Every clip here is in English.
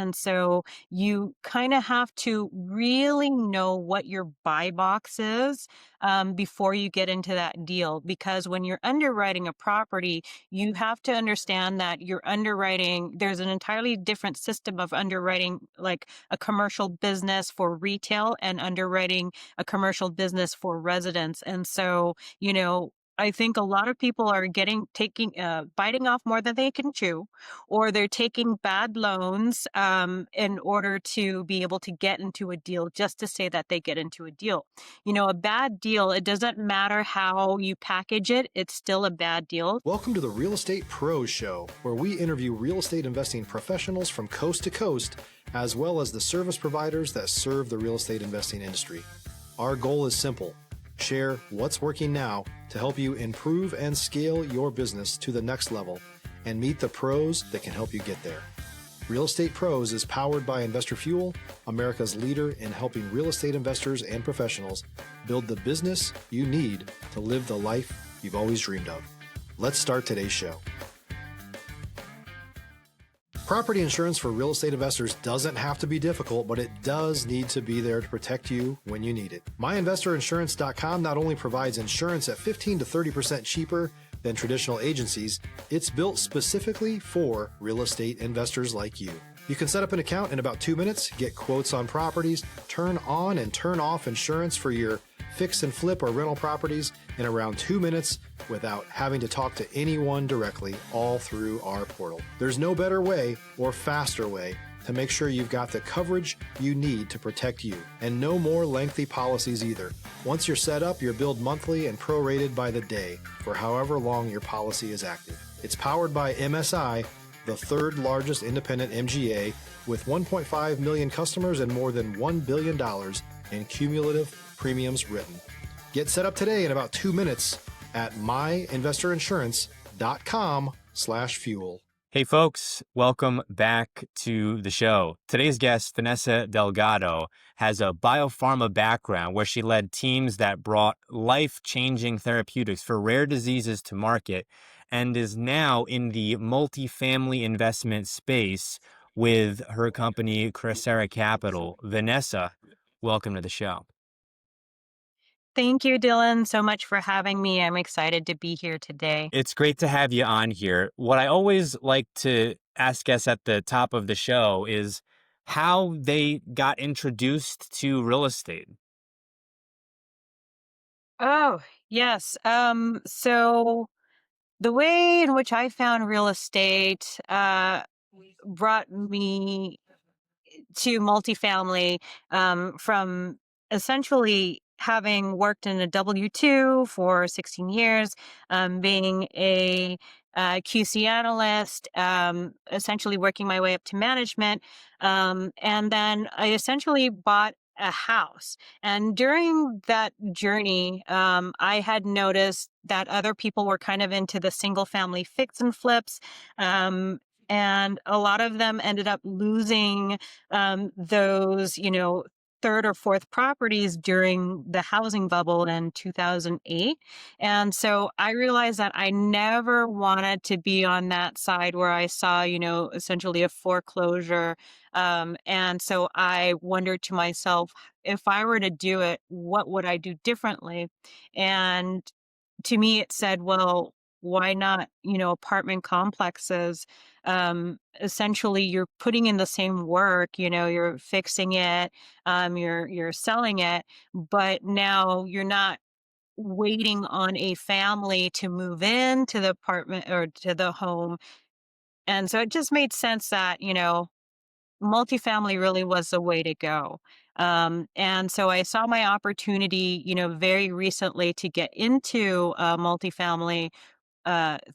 And so you kind of have to really know what your buy box is before you get into that deal. Because when you're underwriting a property, you have to understand that you're underwriting, there's an entirely different system of underwriting, like a commercial business for retail and underwriting a commercial business for residents. And so, I think a lot of people are biting off more than they can chew, or they're taking bad loans in order to be able to get into a deal just to say that they get into a deal. A bad deal, it doesn't matter how you package it, it's still a bad deal. Welcome to the Real Estate Pros Show, where we interview real estate investing professionals from coast to coast, as well as the service providers that serve the real estate investing industry. Our goal is simple: share what's working now to help you improve and scale your business to the next level and meet the pros that can help you get there. Real Estate Pros is powered by Investor Fuel, America's leader in helping real estate investors and professionals build the business you need to live the life you've always dreamed of. Let's start today's show. Property insurance for real estate investors doesn't have to be difficult, but it does need to be there to protect you when you need it. MyInvestorInsurance.com not only provides insurance at 15 to 30% cheaper than traditional agencies, it's built specifically for real estate investors like you. You can set up an account in about 2 minutes, get quotes on properties, turn on and turn off insurance for your fix and flip or rental properties in around 2 minutes without having to talk to anyone directly, all through our portal. There's no better way or faster way to make sure you've got the coverage you need to protect you, and no more lengthy policies either. Once you're set up, you're billed monthly and prorated by the day for however long your policy is active. It's powered by MSI, the third largest independent MGA, with 1.5 million customers and more than $1 billion in cumulative premiums written. Get set up today in about 2 minutes at myinvestorinsurance.com/fuel. Hey folks, welcome back to the show. Today's guest, Vanessa Delgado, has a biopharma background where she led teams that brought life-changing therapeutics for rare diseases to market, and is now in the multifamily investment space with her company, Crescera Capital. Vanessa, welcome to the show. Thank you, Dylan, so much for having me. I'm excited to be here today. It's great to have you on here. What I always like to ask guests at the top of the show is how they got introduced to real estate. Oh, yes. So the way in which I found real estate brought me to multifamily from essentially having worked in a W-2 for 16 years, being a QC analyst, essentially working my way up to management. And then I essentially bought a house. And during that journey, I had noticed that other people were kind of into the single family fix and flips. And a lot of them ended up losing those, third or fourth properties during the housing bubble in 2008. And so I realized that I never wanted to be on that side where I saw, essentially a foreclosure. And so I wondered to myself, if I were to do it, what would I do differently? And to me, it said, well, why not, apartment complexes? Essentially, you're putting in the same work, you're fixing it, you're selling it, but now you're not waiting on a family to move into the apartment or to the home. And so it just made sense that, multifamily really was the way to go. And so I saw my opportunity, very recently to get into multifamily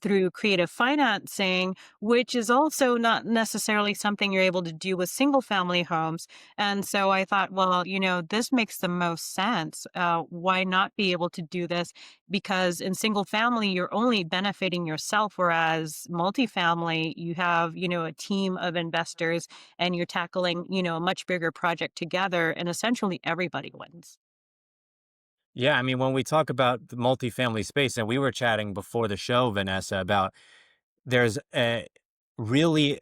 through creative financing, which is also not necessarily something you're able to do with single family homes. And so I thought, well, this makes the most sense. Why not be able to do this? Because in single family, you're only benefiting yourself, whereas multifamily, you have, a team of investors and you're tackling, a much bigger project together, and essentially everybody wins. Yeah, I mean, when we talk about the multifamily space, and we were chatting before the show, Vanessa, about there's a really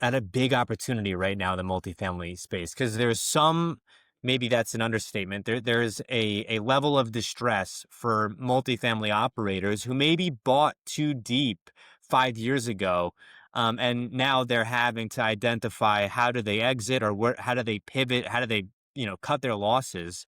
at a big opportunity right now in the multifamily space because there's some, maybe that's an understatement. There's a level of distress for multifamily operators who maybe bought too deep 5 years ago. And now they're having to identify how do they exit or how do they pivot? How do they, cut their losses?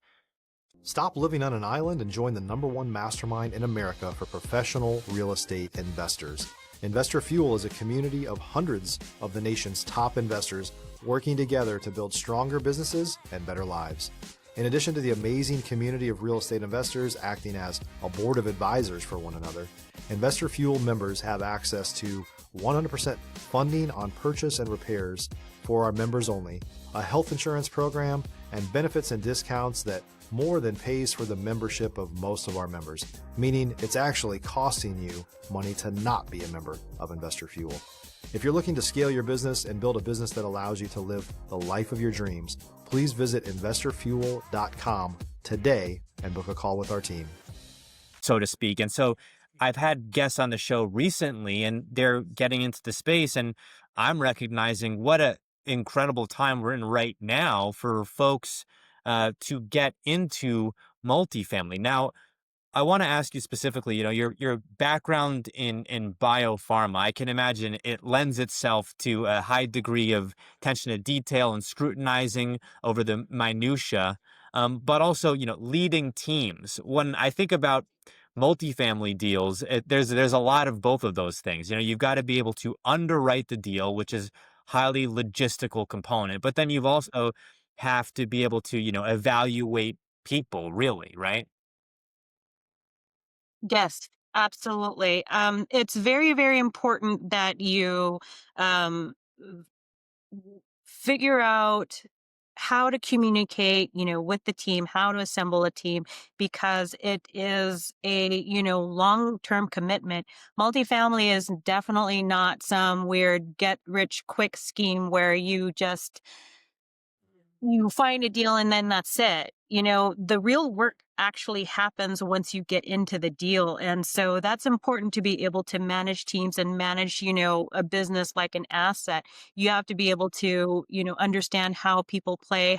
Stop living on an island and join the #1 mastermind in America for professional real estate investors. Investor Fuel is a community of hundreds of the nation's top investors working together to build stronger businesses and better lives. In addition to the amazing community of real estate investors acting as a board of advisors for one another, Investor Fuel members have access to 100% funding on purchase and repairs for our members only, a health insurance program, and benefits and discounts that more than pays for the membership of most of our members, meaning it's actually costing you money to not be a member of Investor Fuel. If you're looking to scale your business and build a business that allows you to live the life of your dreams, please visit investorfuel.com today and book a call with our team. So to speak. And so I've had guests on the show recently and they're getting into the space, and I'm recognizing what a incredible time we're in right now for folks to get into multifamily. Now, I want to ask you specifically, your background in biopharma, I can imagine it lends itself to a high degree of attention to detail and scrutinizing over the minutia, but also, leading teams. When I think about multifamily deals, there's a lot of both of those things. You've got to be able to underwrite the deal, which is highly logistical component, but then you've also have to be able to, evaluate people really, right? Yes, absolutely. It's very, very important that you um, figure out how to communicate, with the team, how to assemble a team, because it is a, long-term commitment. Multifamily is definitely not some weird get rich quick scheme where you find a deal and then that's it. The real work actually happens once you get into the deal. And so that's important to be able to manage teams and manage, a business like an asset. You have to be able to, understand how people play,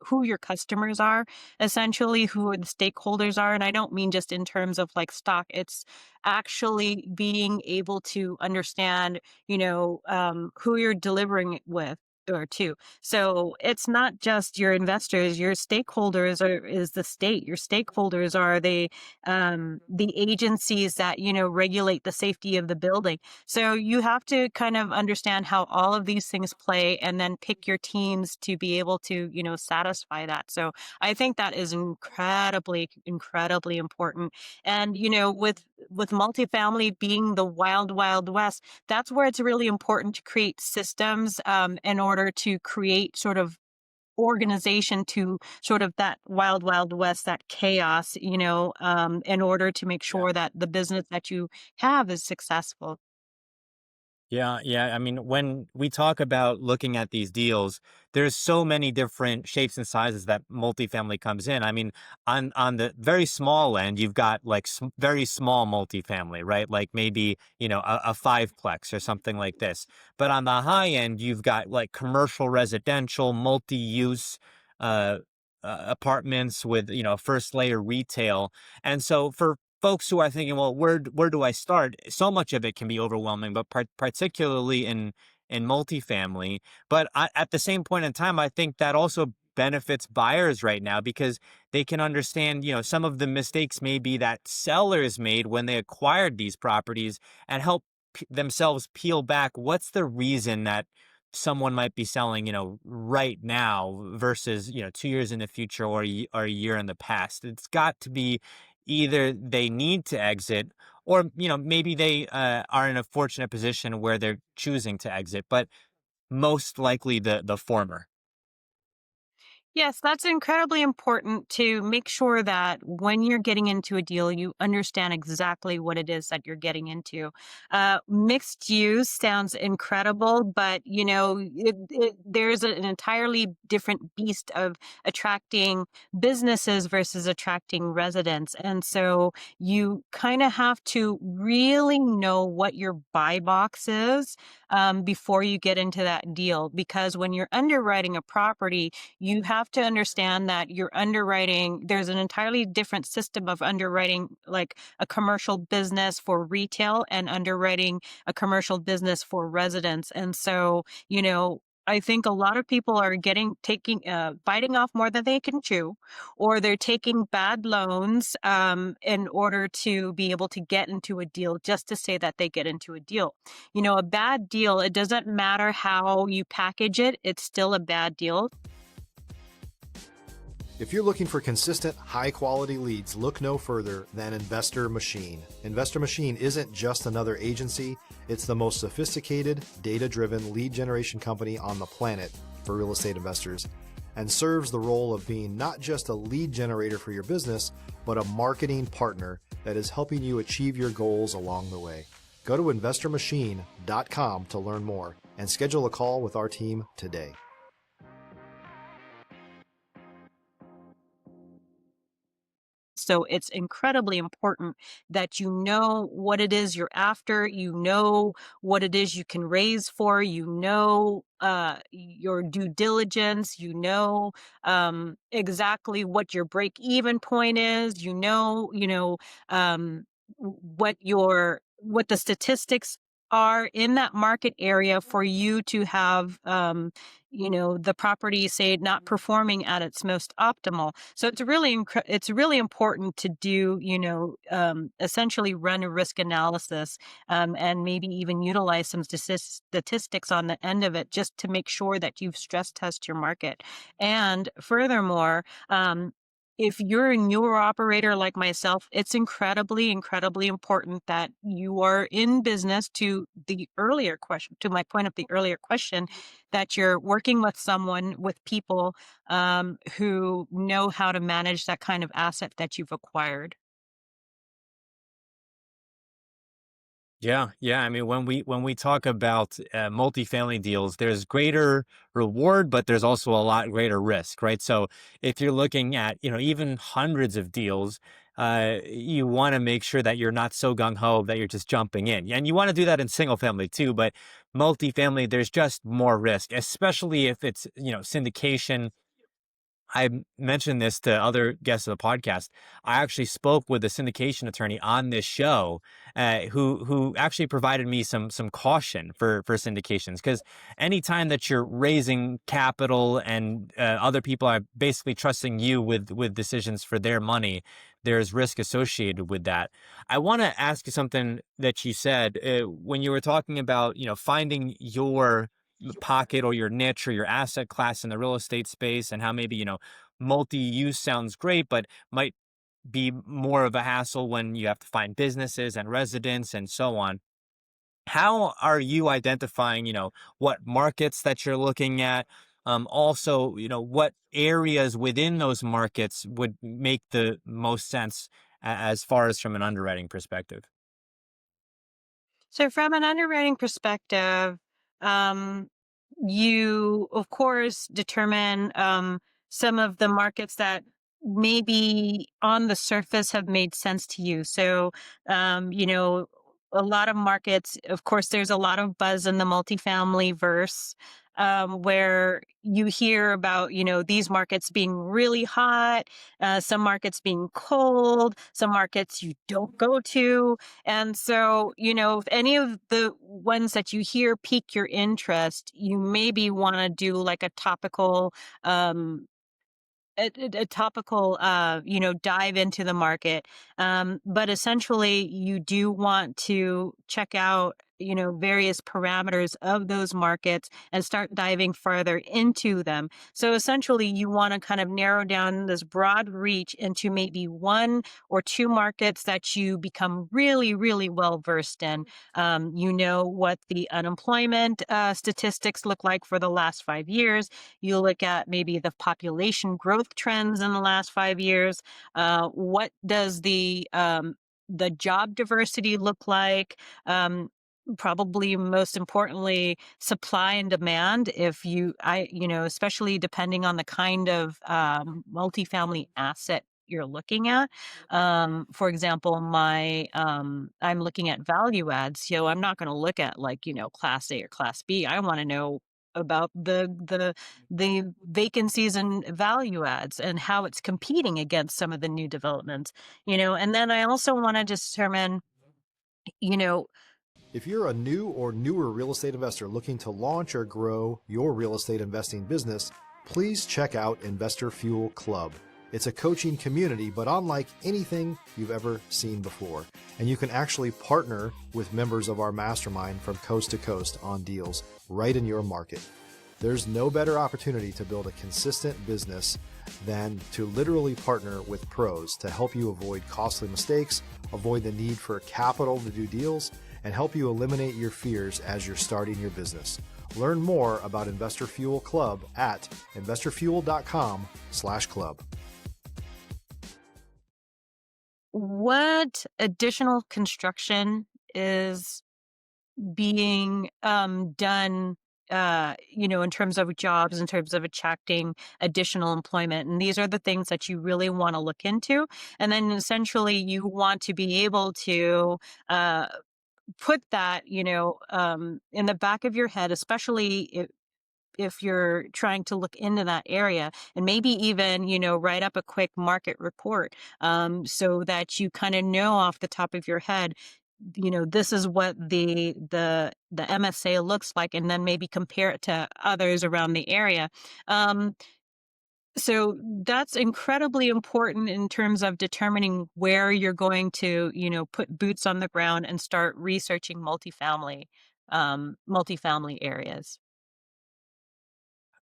who your customers are, essentially who the stakeholders are. And I don't mean just in terms of like stock, it's actually being able to understand, who you're delivering it with or to. So it's not just your investors, your stakeholders is the state. Your stakeholders are the agencies that, regulate the safety of the building. So you have to kind of understand how all of these things play and then pick your teams to be able to, satisfy that. So I think that is incredibly, incredibly important. And, with multifamily being the wild, wild west, that's where it's really important to create systems in order to create sort of organization to sort of that wild, wild west, that chaos, in order to make Yeah. sure that the business that you have is successful. Yeah, yeah. I mean, when we talk about looking at these deals, there's so many different shapes and sizes that multifamily comes in. I mean, on the very small end, you've got like very small multifamily, right? Like maybe, a fiveplex or something like this. But on the high end, you've got like commercial, residential, multi-use apartments with, first layer retail. And so for folks who are thinking, well, where do I start? So much of it can be overwhelming, but particularly in multifamily. But at the same point in time, I think that also benefits buyers right now because they can understand, some of the mistakes maybe that sellers made when they acquired these properties and help themselves peel back. What's the reason that someone might be selling, right now versus, 2 years in the future or a year in the past? It's got to be either they need to exit or, maybe they are in a fortunate position where they're choosing to exit, but most likely the former. Yes, that's incredibly important to make sure that when you're getting into a deal, you understand exactly what it is that you're getting into. Mixed use sounds incredible, but there's an entirely different beast of attracting businesses versus attracting residents. And so you kind of have to really know what your buy box is before you get into that deal. Because when you're underwriting a property, you have to understand that you're underwriting, there's an entirely different system of underwriting like a commercial business for retail and underwriting a commercial business for residents. And so, I think a lot of people are taking biting off more than they can chew, or they're taking bad loans in order to be able to get into a deal just to say that they get into a deal. A bad deal, it doesn't matter how you package it, it's still a bad deal. If you're looking for consistent, high quality leads, look no further than Investor Machine. Investor Machine isn't just another agency, it's the most sophisticated, data driven lead generation company on the planet for real estate investors, and serves the role of being not just a lead generator for your business, but a marketing partner that is helping you achieve your goals along the way. Go to investormachine.com to learn more and schedule a call with our team today. So it's incredibly important that you know what it is you're after, you know what it is you can raise for, your due diligence, exactly what your break even point is, what the statistics are in that market area for you to have the property, say, not performing at its most optimal. So it's really important to do, essentially run a risk analysis, and maybe even utilize some statistics on the end of it, just to make sure that you've stress test your market. And furthermore, if you're a newer operator like myself, it's incredibly, incredibly important that you are in business, to my point of the earlier question, that you're working with people who know how to manage that kind of asset that you've acquired. Yeah, yeah. I mean, when we talk about multifamily deals, there's greater reward, but there's also a lot greater risk, right? So if you're looking at, even hundreds of deals, you want to make sure that you're not so gung ho that you're just jumping in, and you want to do that in single family too. But multifamily, there's just more risk, especially if it's syndication. I mentioned this to other guests of the podcast. I actually spoke with a syndication attorney on this show, who actually provided me some caution for syndications, because anytime that you're raising capital and other people are basically trusting you with decisions for their money, there's risk associated with that. I want to ask you something that you said when you were talking about finding your pocket or your niche or your asset class in the real estate space, and how maybe multi-use sounds great, but might be more of a hassle when you have to find businesses and residents and so on. How are you identifying, what markets that you're looking at? Also, what areas within those markets would make the most sense as far as from an underwriting perspective? So from an underwriting perspective, um, you of course determine some of the markets that maybe on the surface have made sense to you. So, a lot of markets, of course, there's a lot of buzz in the multifamily verse, where you hear about, these markets being really hot, some markets being cold, some markets you don't go to. And so, if any of the ones that you hear pique your interest, you maybe want to do like um, a topical, dive into the market. But essentially, you do want to check out, various parameters of those markets and start diving further into them. So essentially, you want to kind of narrow down this broad reach into maybe one or two markets that you become really, really well versed in. You know what the unemployment statistics look like for the last 5 years. You look at maybe the population growth trends in the last 5 years. What does the job diversity look like? Um, Probably most importantly, supply and demand. If you, I, especially depending on the kind of multifamily asset you're looking at. For example, I'm looking at value adds. So I'm not going to look at like, class A or class B. I want to know about the vacancies and value adds and how it's competing against some of the new developments. And then I also want to determine, you know, If you're a new or newer real estate investor looking to launch or grow your real estate investing business, please check out Investor Fuel Club. It's a coaching community, but unlike anything you've ever seen before. And you can actually partner with members of our mastermind from coast to coast on deals right in your market. There's no better opportunity to build a consistent business than to literally partner with pros to help you avoid costly mistakes, avoid the need for capital to do deals, and help you eliminate your fears as you're starting your business. Learn more about Investor Fuel Club at investorfuel.com/club. what additional construction is being done in terms of jobs, in terms of attracting additional employment, and these are the things that you really want to look into. And then essentially you want to be able to uh put that in the back of your head, especially if you're trying to look into that area, and maybe even write up a quick market report, so that you kind of know off the top of your head, this is what the MSA looks like, and then maybe compare it to others around the area. So that's incredibly important in terms of determining where you're going to put boots on the ground and start researching multifamily areas.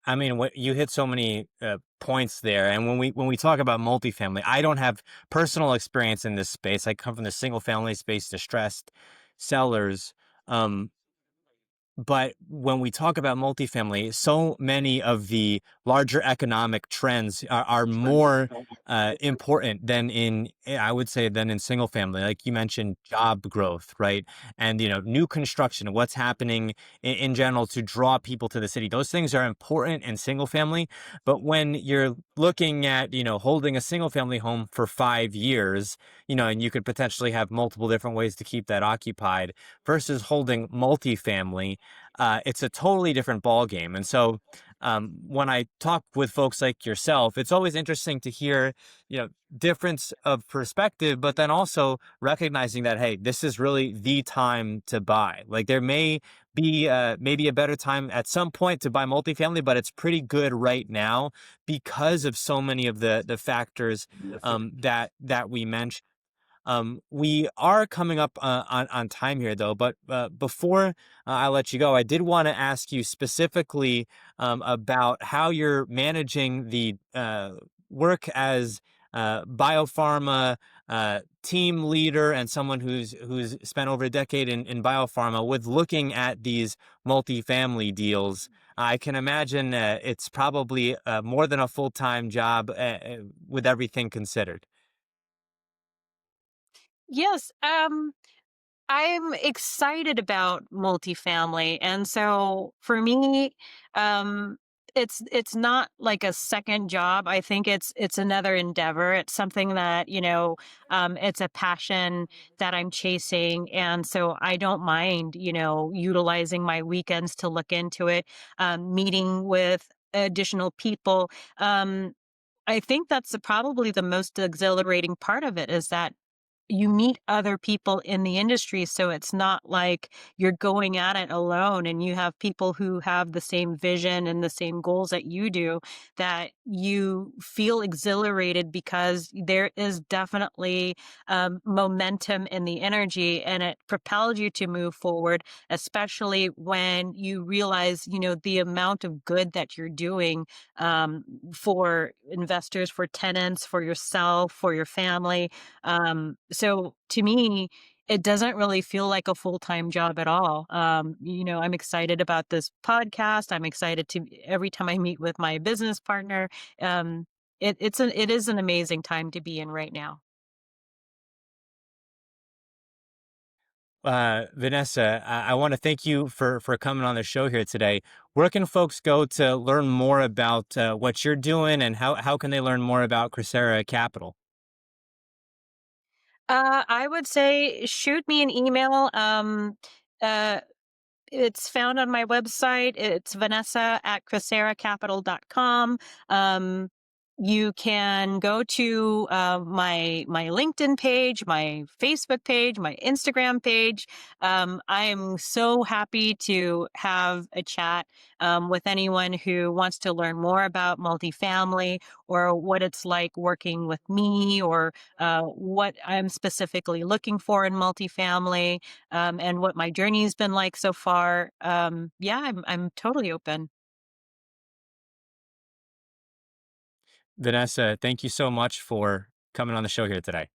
I mean, what you hit so many points there, and when we talk about multifamily, I don't have personal experience in this space. I come from the single family space, distressed sellers. Um, but when we talk about multifamily, so many of the larger economic trends are more important than I would say, than in single family. Like you mentioned, job growth, right? And, new construction, what's happening in general to draw people to the city. Those things are important in single family. But when you're looking at, holding a single family home for 5 years, and you could potentially have multiple different ways to keep that occupied versus holding multifamily, it's a totally different ball game. And so, when I talk with folks like yourself, it's always interesting to hear, difference of perspective, but then also recognizing that, hey, this is really the time to buy. Like there may be maybe a better time at some point to buy multifamily, but it's pretty good right now because of so many of the factors that we mentioned. We are coming up on time here, though. But before I let you go, I did want to ask you specifically about how you're managing the work as biopharma team leader and someone who's spent over a decade in biopharma with looking at these multifamily deals. I can imagine it's probably more than a full-time job with everything considered. Yes, I'm excited about multifamily. And so for me, um, it's not like a second job. I think it's another endeavor. It's something that, it's a passion that I'm chasing. And so I don't mind, utilizing my weekends to look into it, meeting with additional people. I think that's probably the most exhilarating part of it, is that you meet other people in the industry, so it's not like you're going at it alone, and you have people who have the same vision and the same goals that you do, that you feel exhilarated because there is definitely momentum in the energy, and it propels you to move forward, especially when you realize, the amount of good that you're doing for investors, for tenants, for yourself, for your family. So to me, it doesn't really feel like a full-time job at all. I'm excited about this podcast. I'm excited to every time I meet with my business partner. Um, it is an amazing time to be in right now. Vanessa, I want to thank you for coming on the show here today. Where can folks go to learn more about what you're doing, and how can they learn more about Crescera Capital? I would say shoot me an email. Uh, It's found on my website. It's Vanessa at CresceraCapital.com. You can go to my LinkedIn page, my Facebook page, my Instagram page. I am so happy to have a chat with anyone who wants to learn more about multifamily, or what it's like working with me, or what I'm specifically looking for in multifamily, and what my journey's been like so far. Yeah, I'm totally open. Vanessa, thank you so much for coming on the show here today.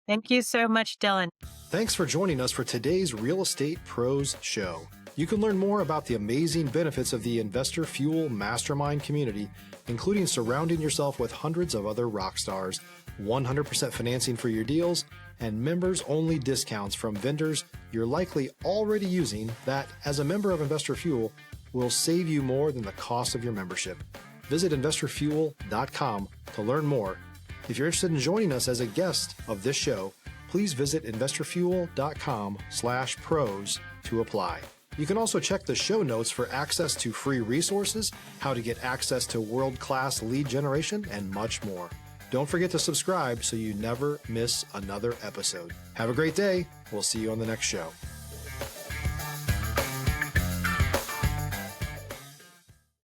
Thank you so much, Dylan. Thanks for joining us for today's Real Estate Pros Show. You can learn more about the amazing benefits of the Investor Fuel Mastermind community, including surrounding yourself with hundreds of other rock stars, 100% financing for your deals, and members-only discounts from vendors you're likely already using that, as a member of Investor Fuel, will save you more than the cost of your membership. Visit investorfuel.com to learn more. If you're interested in joining us as a guest of this show, please visit investorfuel.com/pros to apply. You can also check the show notes for access to free resources, how to get access to world-class lead generation, and much more. Don't forget to subscribe so you never miss another episode. Have a great day. We'll see you on the next show.